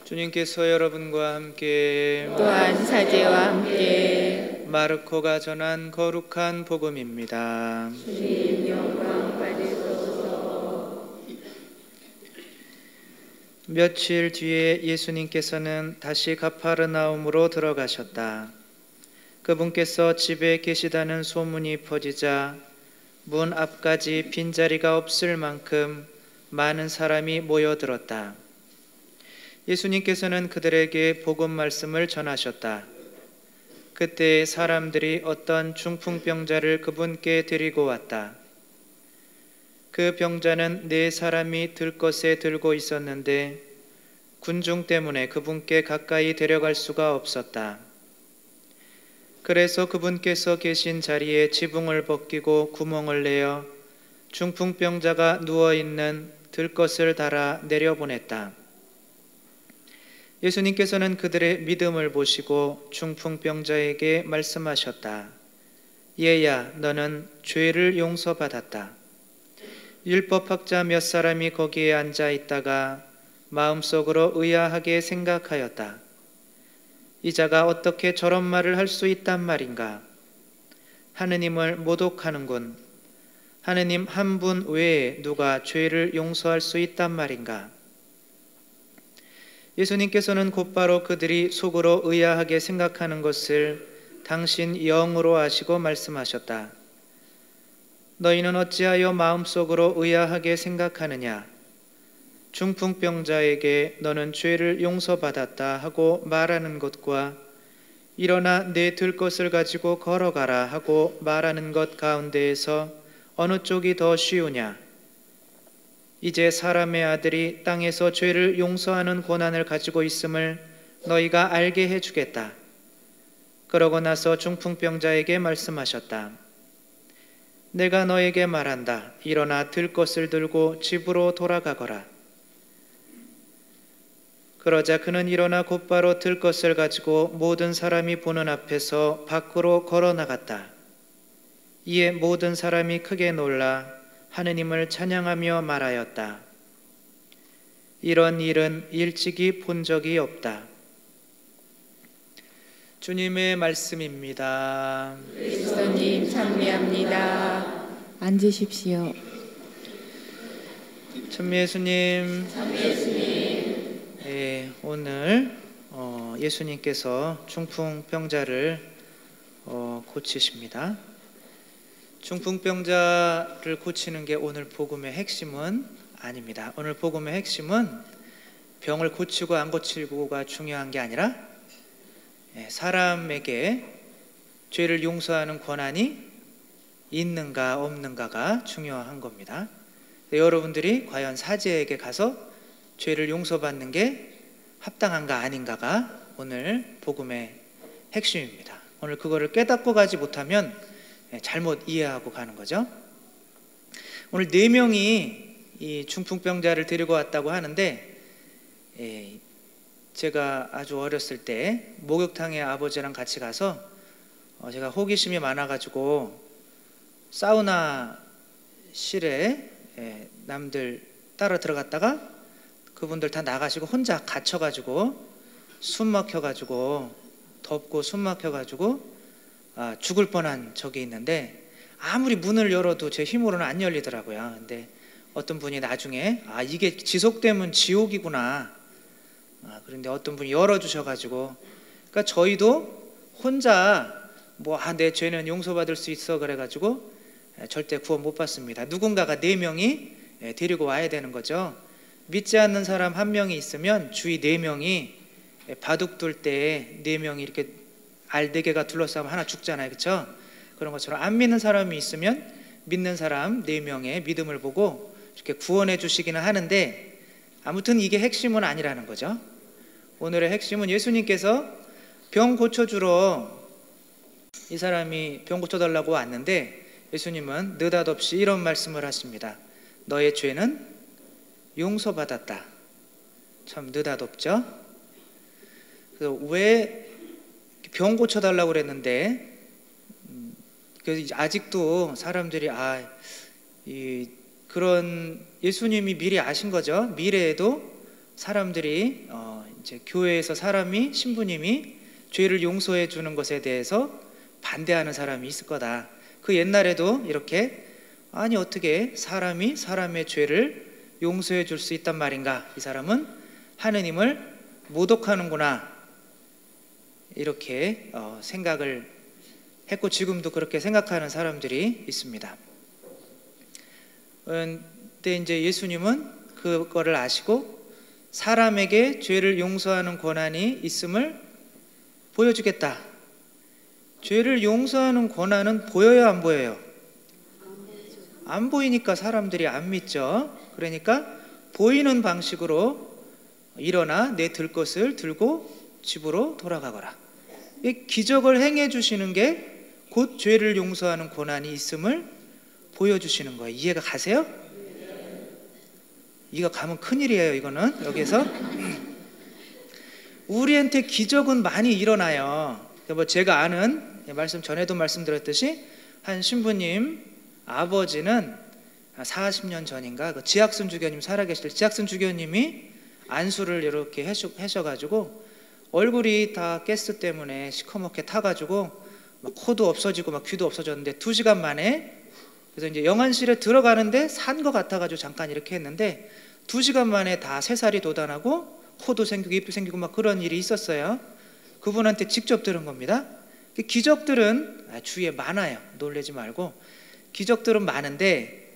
주님께서 여러분과 함께 또한 사제와 함께 마르코가 전한 거룩한 복음입니다. 주님 영광 받으소서. 며칠 뒤에 예수님께서는 다시 가파르나움으로 들어가셨다. 그분께서 집에 계시다는 소문이 퍼지자 문 앞까지 빈자리가 없을 만큼 많은 사람이 모여들었다. 예수님께서는 그들에게 복음 말씀을 전하셨다. 그때 사람들이 어떤 중풍병자를 그분께 데리고 왔다. 그 병자는 4사람이 들 것에 들고 있었는데 군중 때문에 그분께 가까이 데려갈 수가 없었다. 그래서 그분께서 계신 자리에 지붕을 벗기고 구멍을 내어 중풍병자가 누워있는 들것을 달아 내려보냈다. 예수님께서는 그들의 믿음을 보시고 중풍병자에게 말씀하셨다. 얘야, 너는 죄를 용서받았다. 율법학자 몇 사람이 거기에 앉아 있다가 마음속으로 의아하게 생각하였다. 이 자가 어떻게 저런 말을 할 수 있단 말인가? 하느님을 모독하는군. 하느님 한 분 외에 누가 죄를 용서할 수 있단 말인가? 예수님께서는 곧바로 그들이 속으로 의아하게 생각하는 것을 당신 영으로 아시고 말씀하셨다. 너희는 어찌하여 마음속으로 의아하게 생각하느냐? 중풍병자에게 너는 죄를 용서받았다 하고 말하는 것과 일어나 내 들 것을 가지고 걸어가라 하고 말하는 것 가운데에서 어느 쪽이 더 쉬우냐? 이제 사람의 아들이 땅에서 죄를 용서하는 권한을 가지고 있음을 너희가 알게 해주겠다. 그러고 나서 중풍병자에게 말씀하셨다. 내가 너에게 말한다. 일어나 들 것을 들고 집으로 돌아가거라. 그러자 그는 일어나 곧바로 들 것을 가지고 모든 사람이 보는 앞에서 밖으로 걸어 나갔다. 이에 모든 사람이 크게 놀라 하느님을 찬양하며 말하였다. 이런 일은 일찍이 본 적이 없다. 주님의 말씀입니다. 그리스도님 찬미합니다. 앉으십시오. 참 예수님. 오늘 예수님께서 중풍병자를 고치십니다. 중풍병자를 고치는 게 오늘 복음의 핵심은 아닙니다. 오늘 복음의 핵심은 병을 고치고 안 고치고가 중요한 게 아니라 사람에게 죄를 용서하는 권한이 있는가 없는가가 중요한 겁니다. 여러분들이 과연 사제에게 가서 죄를 용서받는 게 합당한가 아닌가가 오늘 복음의 핵심입니다. 오늘 그거를 깨닫고 가지 못하면 잘못 이해하고 가는 거죠. 오늘 4명이 이 중풍병자를 데리고 왔다고 하는데 제가 아주 어렸을 때 목욕탕에 아버지랑 같이 가서 제가 호기심이 많아가지고 사우나실에 남들 따라 들어갔다가 그분들 다 나가시고 혼자 갇혀가지고 숨 막혀가지고 덥고 숨 막혀가지고 죽을 뻔한 적이 있는데 아무리 문을 열어도 제 힘으로는 안 열리더라고요. 근데 어떤 분이 나중에 이게 지속되면 지옥이구나. 그런데 어떤 분이 열어주셔가지고 그러니까 저희도 혼자 내 죄는 용서받을 수 있어 그래가지고 절대 구원 못 받습니다. 누군가가 4명이 데리고 와야 되는 거죠. 믿지 않는 사람 1명이 있으면 주위 4명이 바둑 둘 때 4명이 이렇게 알 4개가 둘러싸면 하나 죽잖아요. 그렇죠? 그런 것처럼 안 믿는 사람이 있으면 믿는 사람 4명의 믿음을 보고 이렇게 구원해 주시기는 하는데 아무튼 이게 핵심은 아니라는 거죠. 오늘의 핵심은 예수님께서 병 고쳐주러 이 사람이 병 고쳐달라고 왔는데 예수님은 느닷없이 이런 말씀을 하십니다. 너의 죄는 용서받았다. 참 느닷없죠? 그래서 왜 병 고쳐달라고 그랬는데 아직도 사람들이 그런 예수님이 미리 아신 거죠. 미래에도 사람들이 이제 교회에서 사람이 신부님이 죄를 용서해 주는 것에 대해서 반대하는 사람이 있을 거다. 그 옛날에도 이렇게 아니 어떻게 사람이 사람의 죄를 용서해 줄 수 있단 말인가? 이 사람은 하느님을 모독하는구나. 이렇게 생각을 했고 지금도 그렇게 생각하는 사람들이 있습니다. 근데 이제 예수님은 그거를 아시고 사람에게 죄를 용서하는 권한이 있음을 보여주겠다. 죄를 용서하는 권한은 보여요, 안 보여요? 안 보이니까 사람들이 안 믿죠. 그러니까 보이는 방식으로 일어나 내 들 것을 들고 집으로 돌아가거라. 이 기적을 행해 주시는 게 곧 죄를 용서하는 권한이 있음을 보여주시는 거예요. 이해가 가세요? 이거 가면 큰일이에요. 이거는 여기서 우리한테 기적은 많이 일어나요. 뭐 제가 아는 말씀 전에도 말씀드렸듯이 한 신부님 아버지는 40년 전인가 그 지학순 주교님 살아계실 때 지학순 주교님이 안수를 이렇게 하셔가지고 얼굴이 다 가스 때문에 시커멓게 타가지고 막 코도 없어지고 막 귀도 없어졌는데 2시간 만에 그래서 이제 영안실에 들어가는데 산 것 같아가지고 잠깐 이렇게 했는데 2시간 만에 다 새살이 돋아나고 코도 생기고 입도 생기고 막 그런 일이 있었어요. 그분한테 직접 들은 겁니다. 기적들은 주위에 많아요. 놀라지 말고 기적들은 많은데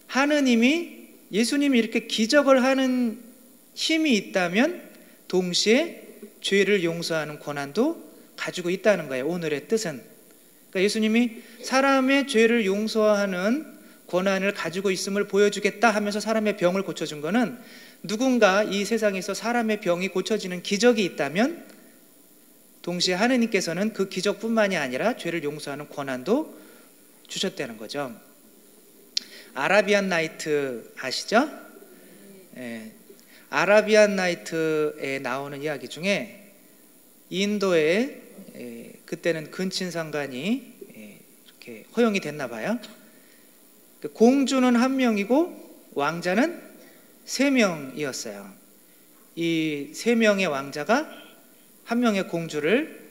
하느님이 예수님이 이렇게 기적을 하는 힘이 있다면 동시에 죄를 용서하는 권한도 가지고 있다는 거예요. 오늘의 뜻은 그러니까 예수님이 사람의 죄를 용서하는 권한을 가지고 있음을 보여주겠다 하면서 사람의 병을 고쳐준 거는 누군가 이 세상에서 사람의 병이 고쳐지는 기적이 있다면 동시에 하느님께서는 그 기적뿐만이 아니라 죄를 용서하는 권한도 주셨다는 거죠. 아라비안 나이트 아시죠? 아라비안 나이트에 나오는 이야기 중에 인도에 그때는 근친상간이 이렇게 허용이 됐나 봐요. 공주는 1명이고 왕자는 3명이었어요. 이 3명의 왕자가 1명의 공주를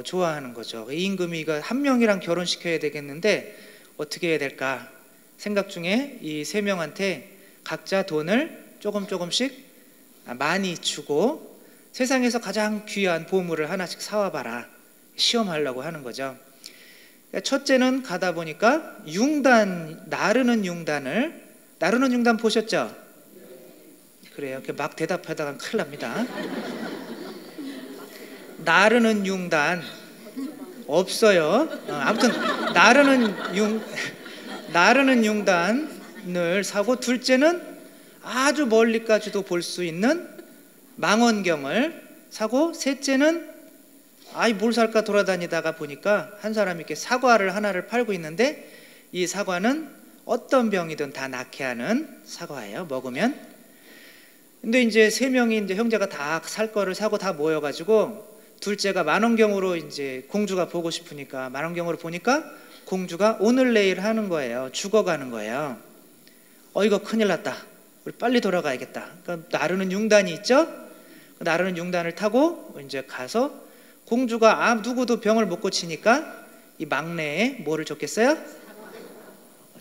좋아하는 거죠. 임금이가 1명이랑 결혼시켜야 되겠는데 어떻게 해야 될까 생각 중에 이 3명한테 각자 돈을 조금씩 많이 주고 세상에서 가장 귀한 보물을 하나씩 사와봐라 시험하려고 하는 거죠. 첫째는 가다 보니까 나르는 융단 보셨죠? 그래요. 막 대답하다가 큰일 납니다. 나르는 융단 없어요. 아무튼 나르는 융단을 사고 둘째는 아주 멀리까지도 볼 수 있는 망원경을 사고 셋째는 뭘 살까 돌아다니다가 보니까 한 사람이 이렇게 사과를 하나를 팔고 있는데 이 사과는 어떤 병이든 다 낫게 하는 사과예요. 먹으면. 근데 이제 3명이 이제 형제가 다 살 거를 사고 다 모여가지고 둘째가 망원경으로 이제 공주가 보고 싶으니까 망원경으로 보니까 공주가 오늘 내일 하는 거예요. 죽어가는 거예요. 이거 큰일 났다. 우리 빨리 돌아가야겠다. 그러니까 나르는 융단이 있죠. 그 나르는 융단을 타고 이제 가서 공주가 누구도 병을 못 고치니까 이 막내에 뭐를 줬겠어요?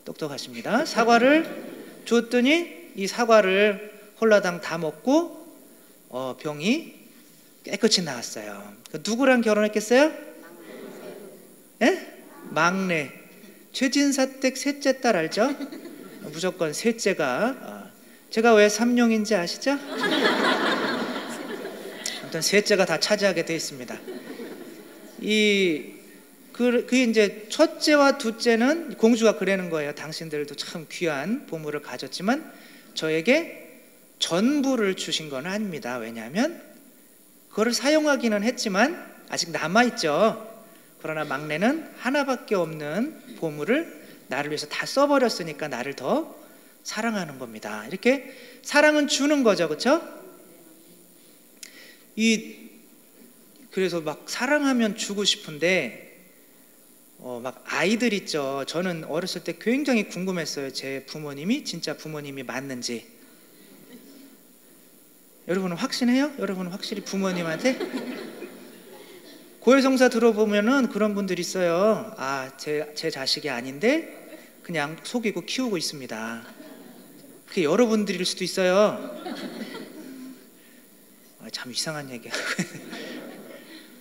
똑똑하십니다. 사과를 줬더니 이 사과를 홀라당 다 먹고 병이 깨끗이 나았어요. 누구랑 결혼했겠어요? 막내. 최진사댁 셋째 딸 알죠? 무조건 셋째가 제가 왜 삼룡인지 아시죠? 아무튼 셋째가 다 차지하게 돼 있습니다. 그게 이제 첫째와 둘째는 공주가 그러는 거예요. 당신들도 참 귀한 보물을 가졌지만 저에게 전부를 주신 건 아닙니다. 왜냐하면 그거를 사용하기는 했지만 아직 남아있죠. 그러나 막내는 하나밖에 없는 보물을 나를 위해서 다 써버렸으니까 나를 더 사랑하는 겁니다. 이렇게 사랑은 주는 거죠. 그렇죠? 그래서 막 사랑하면 주고 싶은데 막 아이들 있죠. 저는 어렸을 때 굉장히 궁금했어요. 제 부모님이 진짜 부모님이 맞는지. 여러분은 확신해요? 여러분은 확실히 부모님한테? 고해성사 들어보면은 그런 분들이 있어요. 아, 제 자식이 아닌데 그냥 속이고 키우고 있습니다. 그게 여러분들일 수도 있어요. 참 이상한 얘기야.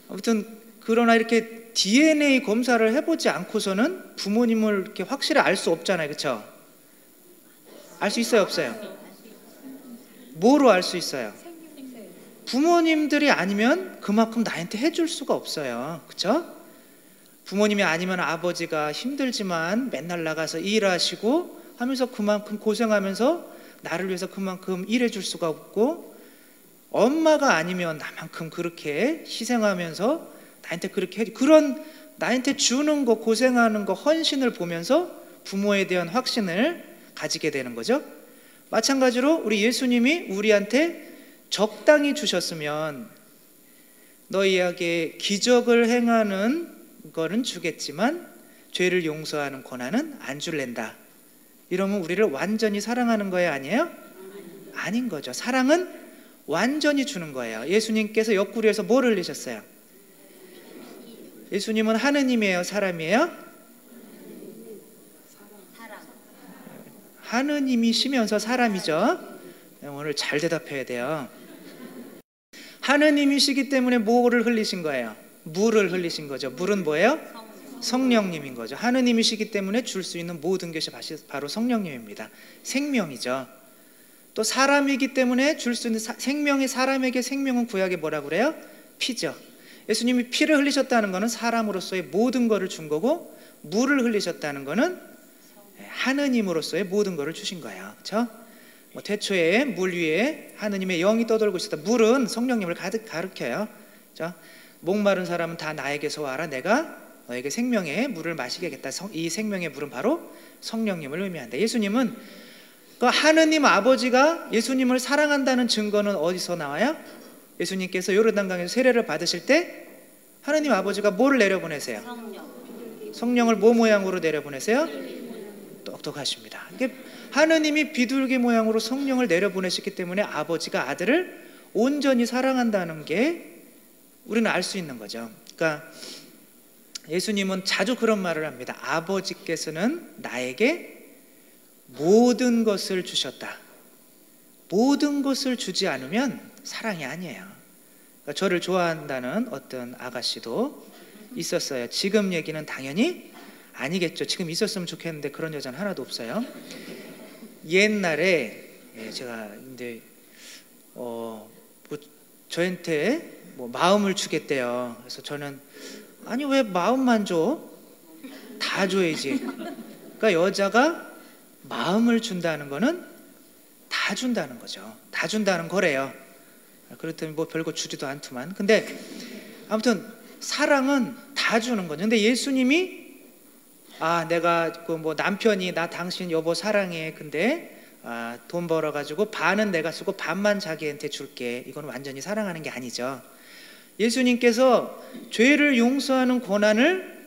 아무튼 그러나 이렇게 DNA 검사를 해보지 않고서는 부모님을 이렇게 확실히 알 수 없잖아요, 그렇죠? 알 수 있어요, 없어요? 뭐로 알 수 있어요? 부모님들이 아니면 그만큼 나한테 해줄 수가 없어요, 그렇죠? 부모님이 아니면 아버지가 힘들지만 맨날 나가서 일하시고 하면서 그만큼 고생하면서 나를 위해서 그만큼 일해줄 수가 없고, 엄마가 아니면 나만큼 그렇게 희생하면서 나한테 그렇게 그런 나한테 주는 거, 고생하는 거, 헌신을 보면서 부모에 대한 확신을 가지게 되는 거죠. 마찬가지로 우리 예수님이 우리한테 적당히 주셨으면 너희에게 기적을 행하는 거는 주겠지만 죄를 용서하는 권한은 안 줄랜다. 이러면 우리를 완전히 사랑하는 거예요, 아니에요? 아닌 거죠. 사랑은 완전히 주는 거예요. 예수님께서 옆구리에서 뭘 흘리셨어요? 예수님은 하느님이에요, 사람이에요? 하느님이시면서 사람이죠. 오늘 잘 대답해야 돼요. 하느님이시기 때문에 뭐를 흘리신 거예요? 물을 흘리신 거죠. 물은 뭐예요? 성령님인 거죠. 하느님이시기 때문에 줄 수 있는 모든 것이 바로 성령님입니다. 생명이죠. 또 사람이기 때문에 줄 수 있는 생명이, 사람에게 생명은 구약에 뭐라 그래요? 피죠. 예수님이 피를 흘리셨다는 것은 사람으로서의 모든 것을 준 거고, 물을 흘리셨다는 것은 하느님으로서의 모든 것을 주신 거예요. 그렇죠? 태초에 물 위에 하느님의 영이 떠돌고 있었다. 물은 성령님을 가르쳐요. 그렇죠? 목마른 사람은 다 나에게서 와라. 내가 너에게 생명의 물을 마시게 하겠다. 이 생명의 물은 바로 성령님을 의미한다. 예수님은 그 하느님 아버지가 예수님을 사랑한다는 증거는 어디서 나와요? 예수님께서 요르단강에서 세례를 받으실 때 하느님 아버지가 뭐를 내려보내세요? 성령을 뭐 모양으로 내려보내세요? 똑똑하십니다. 하느님이 비둘기 모양으로 성령을 내려보내셨기 때문에 아버지가 아들을 온전히 사랑한다는 게 우리는 알 수 있는 거죠. 그러니까 예수님은 자주 그런 말을 합니다. 아버지께서는 나에게 모든 것을 주셨다. 모든 것을 주지 않으면 사랑이 아니에요. 그러니까 저를 좋아한다는 어떤 아가씨도 있었어요. 지금 얘기는 당연히 아니겠죠. 지금 있었으면 좋겠는데 그런 여자는 하나도 없어요. 옛날에 제가 근데 저한테 마음을 주겠대요. 그래서 저는 아니 왜 마음만 줘? 다 줘야지. 그러니까 여자가 마음을 준다는 거는 다 준다는 거죠. 다 준다는 거래요. 그렇더니 뭐 별거 주지도 않더만. 근데 아무튼 사랑은 다 주는 거죠. 근데 예수님이 내가 뭐 남편이 나 당신 여보 사랑해. 근데 돈 벌어가지고 반은 내가 쓰고 반만 자기한테 줄게. 이건 완전히 사랑하는 게 아니죠. 예수님께서 죄를 용서하는 권한을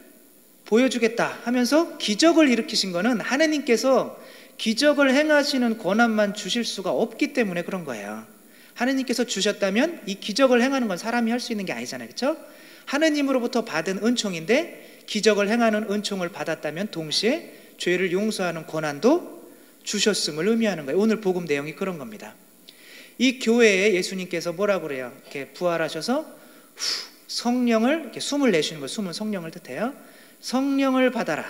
보여주겠다 하면서 기적을 일으키신 거는 하느님께서 기적을 행하시는 권한만 주실 수가 없기 때문에 그런 거예요. 하느님께서 주셨다면 이 기적을 행하는 건 사람이 할 수 있는 게 아니잖아요, 그렇죠? 하느님으로부터 받은 은총인데 기적을 행하는 은총을 받았다면 동시에 죄를 용서하는 권한도 주셨음을 의미하는 거예요. 오늘 복음 내용이 그런 겁니다. 이 교회에 예수님께서 뭐라고 그래요? 이렇게 부활하셔서 성령을 이렇게 숨을 내쉬는 거예요. 숨은 성령을 뜻해요. 성령을 받아라.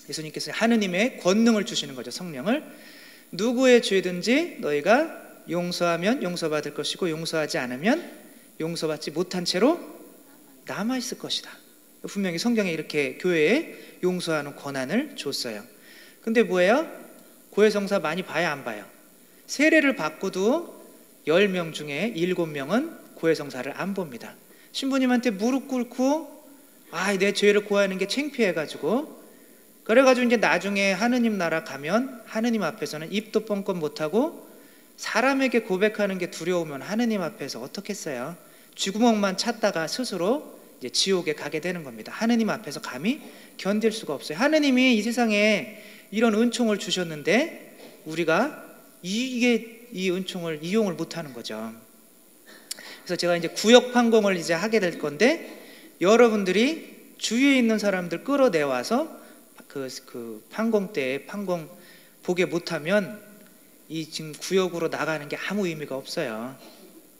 예수님께서 하느님의 권능을 주시는 거죠. 성령을. 누구의 죄든지 너희가 용서하면 용서받을 것이고 용서하지 않으면 용서받지 못한 채로 남아있을 것이다. 분명히 성경에 이렇게 교회에 용서하는 권한을 줬어요. 근데 뭐예요? 고해성사 많이 봐야 안 봐요? 세례를 받고도 10명 중에 7명은 고해성사를 안 봅니다. 신부님한테 무릎 꿇고 내 죄를 고하는 게 창피해가지고, 그래가지고 이제 나중에 하느님 나라 가면 하느님 앞에서는 입도 뻥끗 못하고 사람에게 고백하는 게 두려우면 하느님 앞에서 어떻겠어요? 쥐구멍만 찾다가 스스로 이제 지옥에 가게 되는 겁니다. 하느님 앞에서 감히 견딜 수가 없어요. 하느님이 이 세상에 이런 은총을 주셨는데 우리가 이게 이 은총을 이용을 못하는 거죠. 그래서 제가 이제 구역 판공을 이제 하게 될 건데, 여러분들이 주위에 있는 사람들 끌어내와서 그 판공 때 판공 보게 못하면 이 지금 구역으로 나가는 게 아무 의미가 없어요.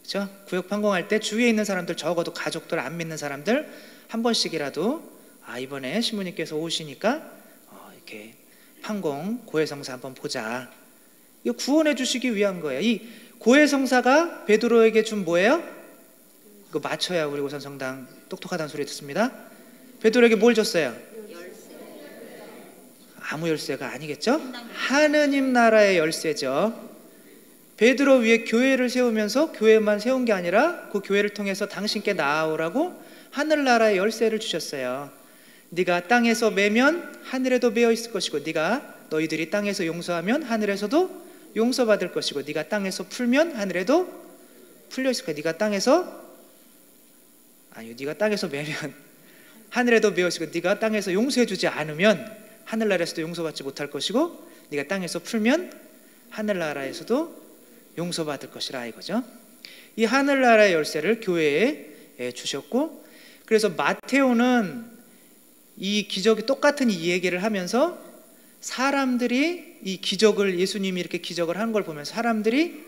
그렇죠? 구역 판공할 때 주위에 있는 사람들, 적어도 가족들, 안 믿는 사람들 한 번씩이라도 이번에 신부님께서 오시니까 이렇게 판공 고해성사 한번 보자, 이거 구원해 주시기 위한 거예요. 이 고해성사가 베드로에게 준 뭐예요? 이거 맞춰야 우리 고산 성당 똑똑하다는 소리 듣습니다. 베드로에게 뭘 줬어요? 아무 열쇠가 아니겠죠? 하느님 나라의 열쇠죠. 베드로 위에 교회를 세우면서 교회만 세운 게 아니라 그 교회를 통해서 당신께 나아오라고 하늘나라의 열쇠를 주셨어요. 네가 땅에서 매면 하늘에도 매어 있을 것이고, 너희들이 땅에서 용서하면 하늘에서도 용서받을 것이고, 네가 땅에서 풀면 하늘에도 풀려 있을 거야. 네가 땅에서 매면 하늘에도 매어 있을 것이고, 네가 땅에서 용서해 주지 않으면 하늘나라에서도 용서받지 못할 것이고, 네가 땅에서 풀면 하늘나라에서도 용서받을 것이라 이거죠. 이 하늘나라의 열쇠를 교회에 주셨고, 그래서 마테오는 이 기적이 똑같은 이 얘기를 하면서 사람들이 이 기적을, 예수님이 이렇게 기적을 한 걸 보면서 사람들이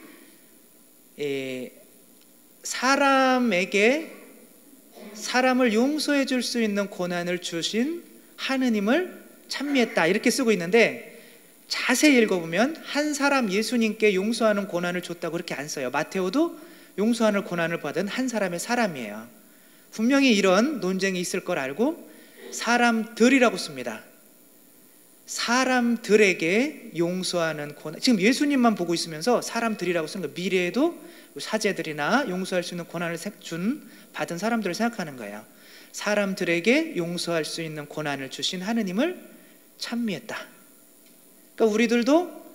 사람에게 사람을 용서해 줄 수 있는 고난을 주신 하느님을 찬미했다, 이렇게 쓰고 있는데, 자세히 읽어보면 한 사람 예수님께 용서하는 고난을 줬다고 그렇게 안 써요. 마테오도 용서하는 고난을 받은 한 사람의 사람이에요. 분명히 이런 논쟁이 있을 걸 알고 사람들이라고 씁니다. 사람들에게 용서하는 고난, 지금 예수님만 보고 있으면서 사람들이라고 쓰는 거예요. 미래에도 사제들이나 용서할 수 있는 고난을 받은 사람들을 생각하는 거예요. 사람들에게 용서할 수 있는 고난을 주신 하느님을 찬미했다. 그러니까 우리들도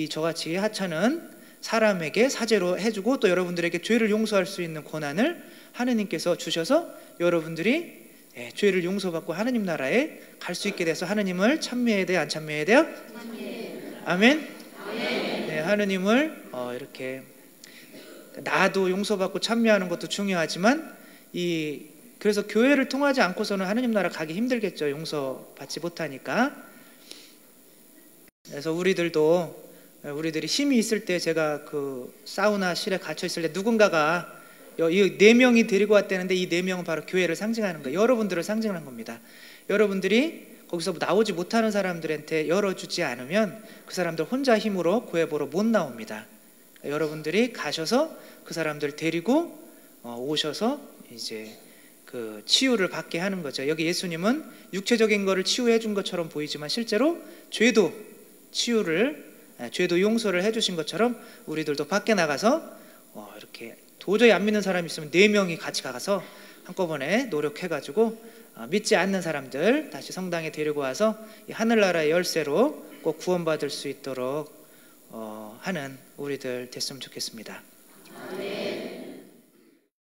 저같이 하찮은 사람에게 사죄로 해주고, 또 여러분들에게 죄를 용서할 수 있는 고난을 하느님께서 주셔서 여러분들이 죄를 용서받고 하느님 나라에 갈 수 있게 돼서 하느님을 찬미해야 돼요, 안 찬미해야 돼요? 아멘. 네, 하느님을 이렇게 나도 용서받고 찬미하는 것도 중요하지만, 그래서 교회를 통하지 않고서는 하느님 나라 가기 힘들겠죠. 용서받지 못하니까. 그래서 우리들이 힘이 있을 때, 제가 그 사우나실에 갇혀 있을 때 누군가가 이 4명이 데리고 왔다는데, 이 4명은 바로 교회를 상징하는 거예요. 여러분들을 상징하는 겁니다. 여러분들이 거기서 나오지 못하는 사람들한테 열어주지 않으면 그 사람들 혼자 힘으로 교회 보러 못 나옵니다. 여러분들이 가셔서 그 사람들 데리고 오셔서 이제 그 치유를 받게 하는 거죠. 여기 예수님은 육체적인 거를 치유해 준 것처럼 보이지만 실제로 죄도 용서를 해주신 것처럼 우리들도 밖에 나가서 이렇게 도저히 안 믿는 사람이 있으면 4명이 같이 가서 한꺼번에 노력해가지고 믿지 않는 사람들 다시 성당에 데리고 와서 이 하늘나라의 열쇠로 꼭 구원받을 수 있도록 하는 우리들 됐으면 좋겠습니다.